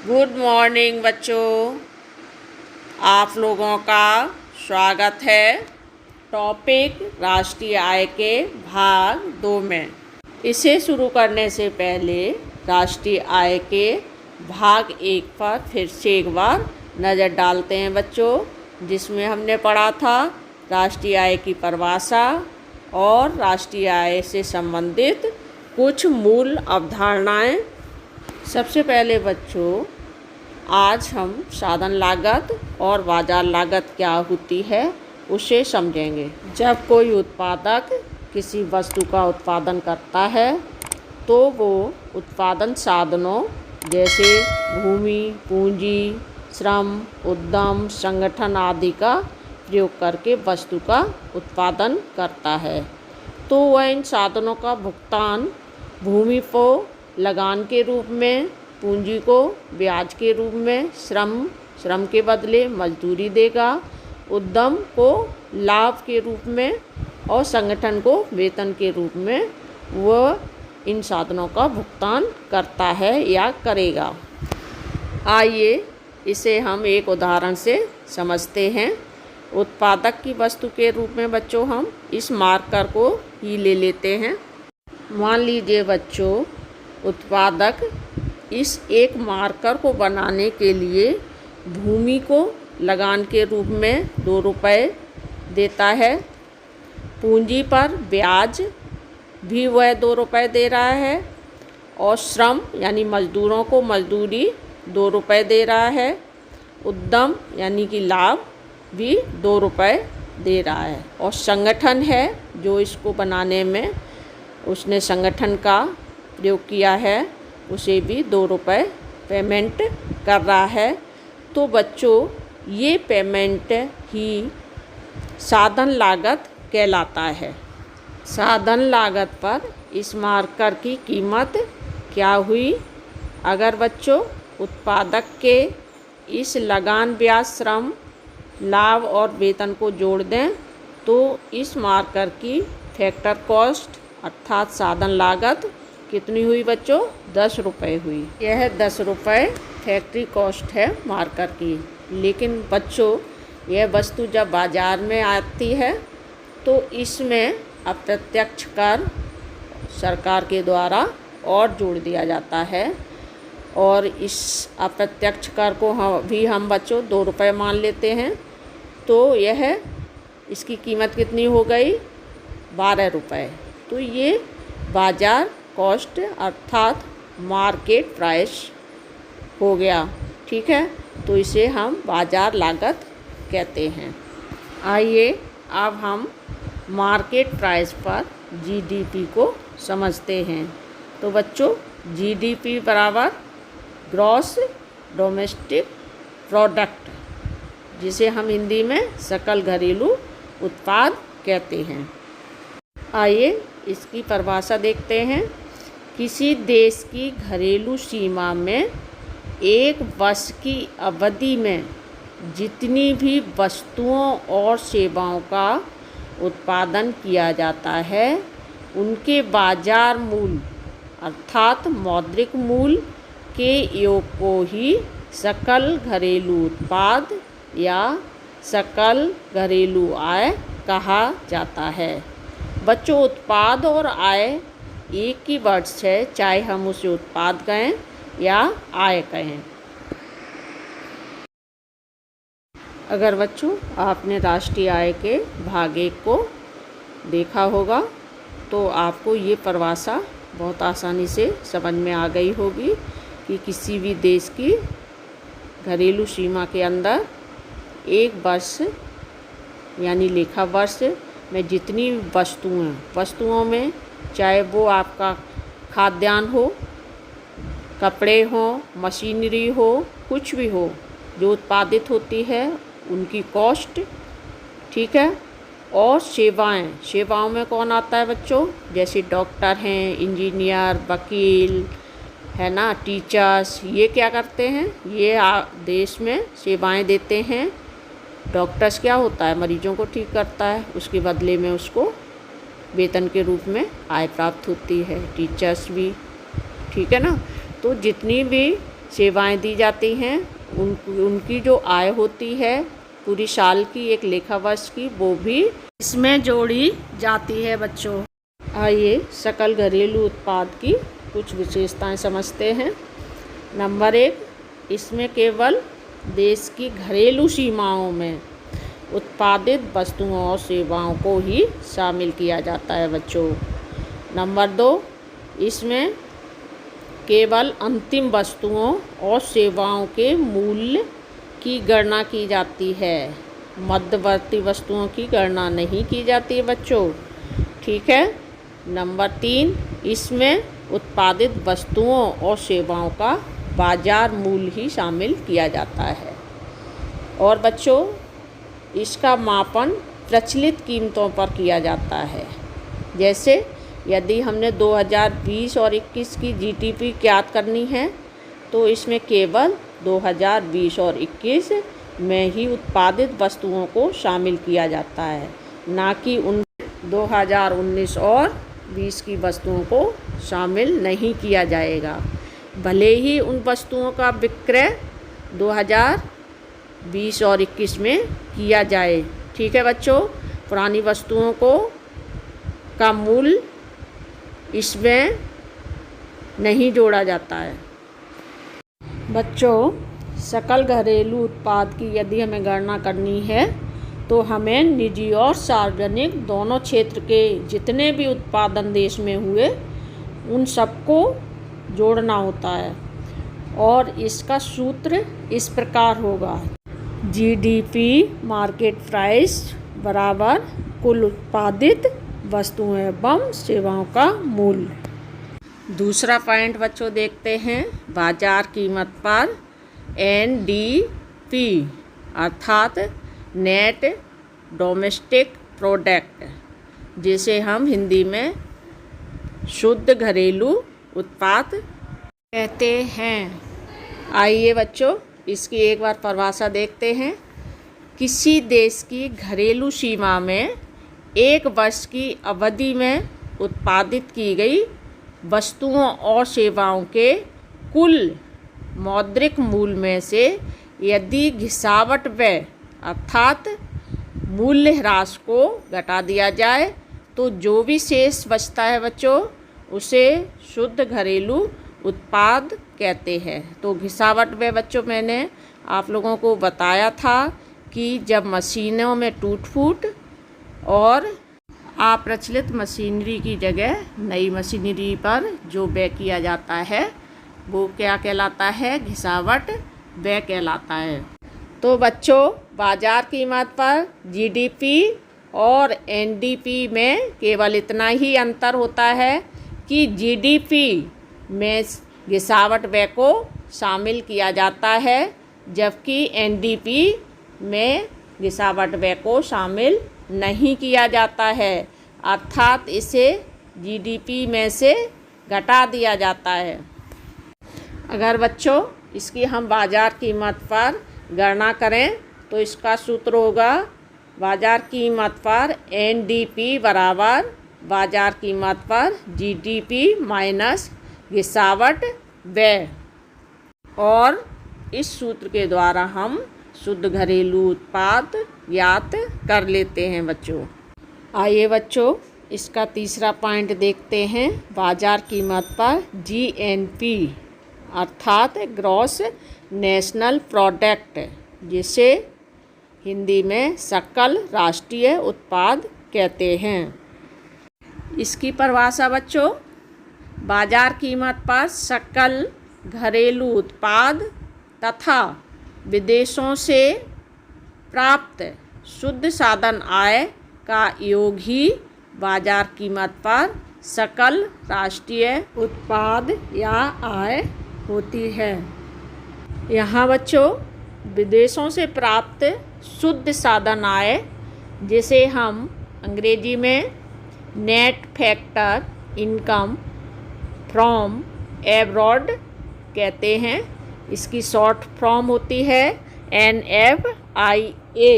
Good morning बच्चों, आप लोगों का स्वागत है टॉपिक राष्ट्रीय आय के भाग 2 में। इसे शुरू करने से पहले राष्ट्रीय आय के भाग 1 पर फिर से एक बार नज़र डालते हैं बच्चों, जिसमें हमने पढ़ा था राष्ट्रीय आय की परिभाषा और राष्ट्रीय आय से संबंधित कुछ मूल अवधारणाएं। सबसे पहले बच्चों, आज हम साधन लागत और बाजार लागत क्या होती है उसे समझेंगे। जब कोई उत्पादक किसी वस्तु का उत्पादन करता है तो वो उत्पादन साधनों जैसे भूमि, पूंजी, श्रम, उद्यम, संगठन आदि का प्रयोग करके वस्तु का उत्पादन करता है। तो वह इन साधनों का भुगतान भूमि को लगान के रूप में, पूंजी को ब्याज के रूप में, श्रम के बदले मजदूरी देगा, उद्यम को लाभ के रूप में और संगठन को वेतन के रूप में वह इन साधनों का भुगतान करता है या करेगा। आइए इसे हम एक उदाहरण से समझते हैं। उत्पादक की वस्तु के रूप में बच्चों हम इस मार्कर को ही ले लेते हैं। मान लीजिए बच्चों, उत्पादक इस एक मार्कर को बनाने के लिए भूमि को लगान के रूप में 2 रुपये देता है, पूंजी पर ब्याज भी वह 2 रुपये दे रहा है और श्रम यानी मजदूरों को मजदूरी 2 रुपये दे रहा है, उद्यम यानी कि लाभ भी 2 रुपये दे रहा है और संगठन है जो इसको बनाने में उसने संगठन का प्रयोग किया है उसे भी 2 रुपये पेमेंट कर रहा है। तो बच्चों, ये पेमेंट ही साधन लागत कहलाता है। साधन लागत पर इस मार्कर की कीमत क्या हुई? अगर बच्चों उत्पादक के इस लगान, ब्याज, श्रम, लाभ और वेतन को जोड़ दें तो इस मार्कर की फैक्टर कॉस्ट अर्थात साधन लागत कितनी हुई बच्चों? 10 रुपये हुई। यह 10 रुपये फैक्ट्री कॉस्ट है मार्कर की। लेकिन बच्चों, यह वस्तु जब बाज़ार में आती है तो इसमें अप्रत्यक्ष कर सरकार के द्वारा और जोड़ दिया जाता है और इस अप्रत्यक्ष कर को हम बच्चों 2 रुपये मान लेते हैं। तो यह इसकी कीमत कितनी हो गई? 12 रुपये। तो ये बाज़ार कॉस्ट अर्थात मार्केट प्राइस हो गया। ठीक है, तो इसे हम बाज़ार लागत कहते हैं। आइए अब हम मार्केट प्राइस पर जीडीपी को समझते हैं। तो बच्चों, जीडीपी बराबर ग्रॉस डोमेस्टिक प्रोडक्ट, जिसे हम हिंदी में सकल घरेलू उत्पाद कहते हैं। आइए इसकी परिभाषा देखते हैं। किसी देश की घरेलू सीमा में एक वर्ष की अवधि में जितनी भी वस्तुओं और सेवाओं का उत्पादन किया जाता है उनके बाजार मूल्य अर्थात मौद्रिक मूल्य के योग को ही सकल घरेलू उत्पाद या सकल घरेलू आय कहा जाता है। बच्चों, उत्पाद और आय एक ही वर्ड है, चाहे हम उसे उत्पाद कहें या आय कहें। अगर बच्चों आपने राष्ट्रीय आय के भाग 1 को देखा होगा तो आपको ये परिभाषा बहुत आसानी से समझ में आ गई होगी कि किसी भी देश की घरेलू सीमा के अंदर एक वर्ष यानी लेखा वर्ष में जितनी वस्तुओं में, चाहे वो आपका खाद्यान्न हो, कपड़े हो, मशीनरी हो, कुछ भी हो जो उत्पादित होती है उनकी कॉस्ट। ठीक है, और सेवाओं में कौन आता है बच्चों? जैसे डॉक्टर हैं, इंजीनियर, वकील है ना, टीचर्स, ये क्या करते हैं? ये देश में सेवाएं देते हैं। डॉक्टर्स क्या होता है? मरीजों को ठीक करता है, उसके बदले में उसको वेतन के रूप में आय प्राप्त होती है। टीचर्स भी, ठीक है ना। तो जितनी भी सेवाएं दी जाती हैं, उनकी जो आय होती है पूरी साल की, एक लेखा वर्ष की, वो भी इसमें जोड़ी जाती है बच्चों। आइए सकल घरेलू उत्पाद की कुछ विशेषताएं समझते हैं। नंबर 1, इसमें केवल देश की घरेलू सीमाओं में उत्पादित वस्तुओं और सेवाओं को ही शामिल किया जाता है बच्चों। नंबर 2, इसमें केवल अंतिम वस्तुओं और सेवाओं के मूल्य की गणना की जाती है, मध्यवर्ती वस्तुओं की गणना नहीं की जाती है बच्चों, ठीक है। नंबर 3, इसमें उत्पादित वस्तुओं और सेवाओं का बाजार मूल्य ही शामिल किया जाता है। और बच्चों, इसका मापन प्रचलित कीमतों पर किया जाता है। जैसे यदि हमने 2020 और 21 की जीडीपी ज्ञात करनी है तो इसमें केवल 2020 और 21 में ही उत्पादित वस्तुओं को शामिल किया जाता है, ना कि उन 2019 और 20 की वस्तुओं को शामिल नहीं किया जाएगा। भले ही उन वस्तुओं का विक्रय 2020 और 21 में किया जाए, ठीक है बच्चों। पुरानी वस्तुओं का मूल्य इसमें नहीं जोड़ा जाता है। बच्चों, सकल घरेलू उत्पाद की यदि हमें गणना करनी है तो हमें निजी और सार्वजनिक दोनों क्षेत्र के जितने भी उत्पादन देश में हुए उन सबको जोड़ना होता है। और इसका सूत्र इस प्रकार होगा: जीडीपी मार्केट प्राइस बराबर कुल उत्पादित वस्तुओं एवं सेवाओं का मूल्य। दूसरा पॉइंट बच्चों देखते हैं, बाजार कीमत पर एनडीपी अर्थात नेट डोमेस्टिक प्रोडक्ट, जिसे हम हिंदी में शुद्ध घरेलू उत्पाद कहते हैं। आइए बच्चों, इसकी एक बार परिभाषा देखते हैं। किसी देश की घरेलू सीमा में एक वर्ष की अवधि में उत्पादित की गई वस्तुओं और सेवाओं के कुल मौद्रिक मूल्य में से यदि घिसावट व्यय अर्थात मूल्य ह्रास को घटा दिया जाए तो जो भी शेष बचता है बच्चों उसे शुद्ध घरेलू उत्पाद कहते हैं। तो घिसावट व्यय बच्चों मैंने आप लोगों को बताया था कि जब मशीनों में टूट फूट और अप्रचलित मशीनरी की जगह नई मशीनरी पर जो व्यय किया जाता है वो क्या कहलाता है? घिसावट व्यय कहलाता है। तो बच्चों, बाजार कीमत पर जीडीपी और एनडीपी में केवल इतना ही अंतर होता है कि जीडीपी में घिसावट व्यय को शामिल किया जाता है, जबकि एनडीपी में घिसावट व्यय को शामिल नहीं किया जाता है, अर्थात इसे जीडीपी में से घटा दिया जाता है। अगर बच्चों इसकी हम बाज़ार कीमत पर गणना करें तो इसका सूत्र होगा बाज़ार कीमत पर एनडीपी बराबर बाज़ार कीमत पर जीडीपी माइनस घिसावट व्यय। और इस सूत्र के द्वारा हम शुद्ध घरेलू उत्पाद ज्ञात कर लेते हैं बच्चों। आइए बच्चों, इसका तीसरा पॉइंट देखते हैं, बाज़ार कीमत पर जीएनपी अर्थात ग्रॉस नेशनल प्रोडक्ट, जिसे हिंदी में सकल राष्ट्रीय उत्पाद कहते हैं। इसकी परिभाषा बच्चों, बाज़ार कीमत पर सकल घरेलू उत्पाद तथा विदेशों से प्राप्त शुद्ध साधन आय का योग ही बाज़ार कीमत पर सकल राष्ट्रीय उत्पाद या आय होती है। यहाँ बच्चों विदेशों से प्राप्त शुद्ध साधन आय, जिसे हम अंग्रेजी में net factor income from abroad कहते हैं, इसकी शॉर्ट फॉर्म होती है NFIA।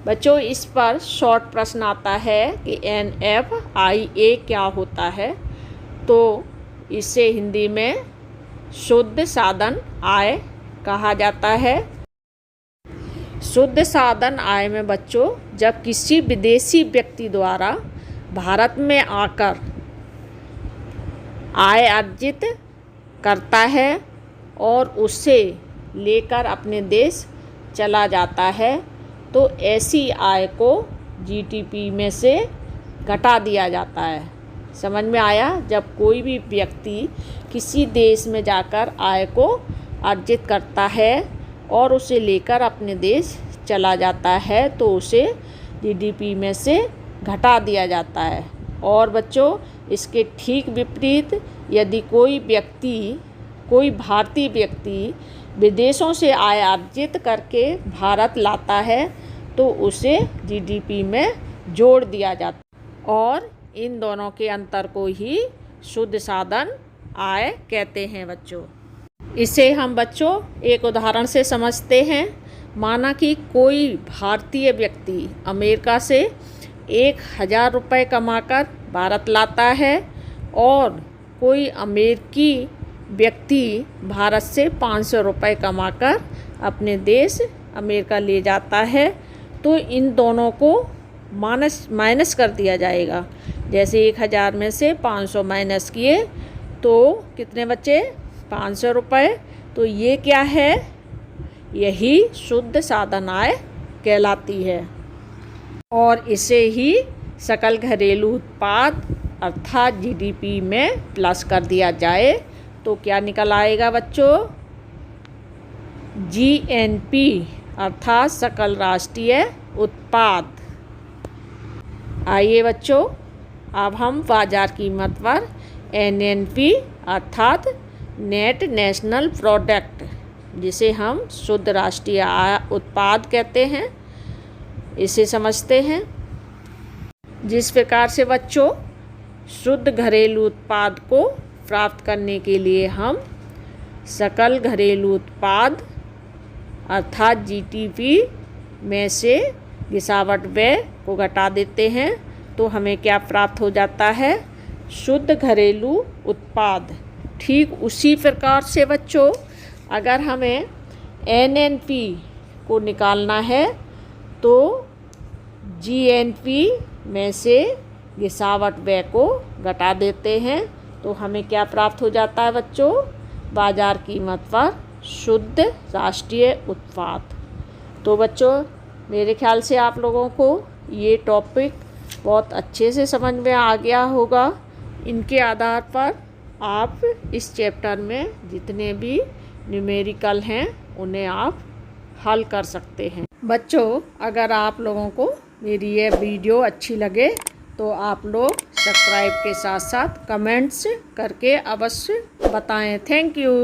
बच्चों इस पर शॉर्ट प्रश्न आता है कि NFIA क्या होता है, तो इसे हिंदी में शुद्ध साधन आय कहा जाता है। शुद्ध साधन आय में बच्चों जब किसी विदेशी व्यक्ति द्वारा भारत में आकर आय अर्जित करता है और उसे लेकर अपने देश चला जाता है तो ऐसी आय को जीडीपी में से घटा दिया जाता है। समझ में आया? जब कोई भी व्यक्ति किसी देश में जाकर आय को अर्जित करता है और उसे लेकर अपने देश चला जाता है तो उसे जीडीपी में से घटा दिया जाता है। और बच्चों इसके ठीक विपरीत यदि कोई भारतीय व्यक्ति विदेशों से आय अर्जित करके भारत लाता है तो उसे जीडीपी में जोड़ दिया जाता है और इन दोनों के अंतर को ही शुद्ध साधन आय कहते हैं बच्चों। इसे हम बच्चों एक उदाहरण से समझते हैं। माना कि कोई भारतीय व्यक्ति अमेरिका से 1000 रुपये कमाकर भारत लाता है और कोई अमेरिकी व्यक्ति भारत से 500 रुपये कमाकर अपने देश अमेरिका ले जाता है तो इन दोनों को माइनस कर दिया जाएगा। जैसे 1000 में से 500 माइनस किए तो कितने बचे? 500 रुपये। तो ये क्या है? यही शुद्ध साधन आय कहलाती है। और इसे ही सकल घरेलू उत्पाद अर्थात जीडीपी में प्लस कर दिया जाए तो क्या निकल आएगा बच्चों? जीएनपी अर्थात सकल राष्ट्रीय उत्पाद। आइए बच्चों अब हम बाजार कीमत पर एनएनपी अर्थात नेट नेशनल प्रोडक्ट जिसे हम शुद्ध राष्ट्रीय उत्पाद कहते हैं इसे समझते हैं। जिस प्रकार से बच्चों शुद्ध घरेलू उत्पाद को प्राप्त करने के लिए हम सकल घरेलू उत्पाद अर्थात जीडीपी में से गिरावट व्यय को घटा देते हैं तो हमें क्या प्राप्त हो जाता है? शुद्ध घरेलू उत्पाद। ठीक उसी प्रकार से बच्चों अगर हमें एनएनपी को निकालना है तो जीएनपी में से गिरावट व्यय को घटा देते हैं तो हमें क्या प्राप्त हो जाता है बच्चों? बाजार कीमत पर शुद्ध राष्ट्रीय उत्पाद। तो बच्चों मेरे ख्याल से आप लोगों को ये टॉपिक बहुत अच्छे से समझ में आ गया होगा। इनके आधार पर आप इस चैप्टर में जितने भी न्यूमेरिकल हैं उन्हें आप हल कर सकते हैं। बच्चों अगर आप लोगों को मेरी ये वीडियो अच्छी लगे तो आप लोग सब्सक्राइब के साथ साथ कमेंट्स करके अवश्य बताएं। Thank you.